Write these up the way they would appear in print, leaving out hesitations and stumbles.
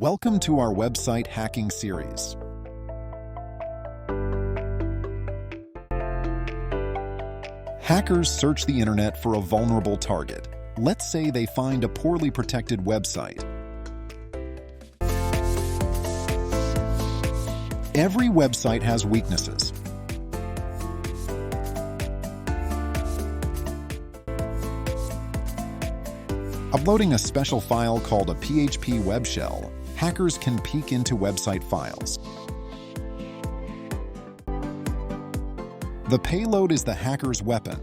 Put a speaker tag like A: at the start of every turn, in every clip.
A: Welcome to our website hacking series. Hackers search the internet for a vulnerable target. Let's say they find a poorly protected website. Every website has weaknesses. Uploading a special file called a PHP web shell, hackers can peek into website files. The payload is the hacker's weapon.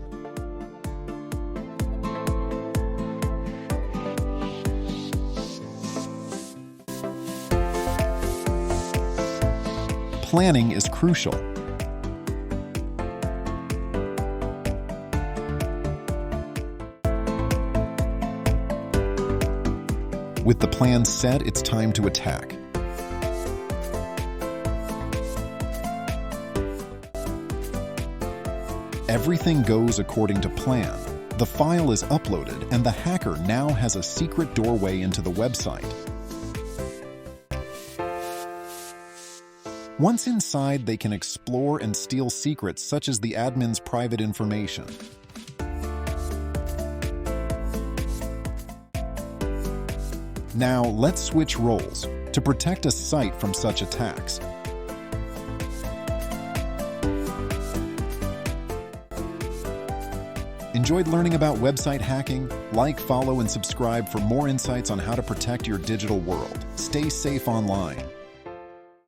A: Planning is crucial. With the plan set, it's time to attack. Everything goes according to plan. The file is uploaded, and the hacker now has a secret doorway into the website. Once inside, they can explore and steal secrets such as the admin's private information. Now, let's switch roles to protect a site from such attacks. Enjoyed learning about website hacking? Like, follow, and subscribe for more insights on how to protect your digital world. Stay safe online.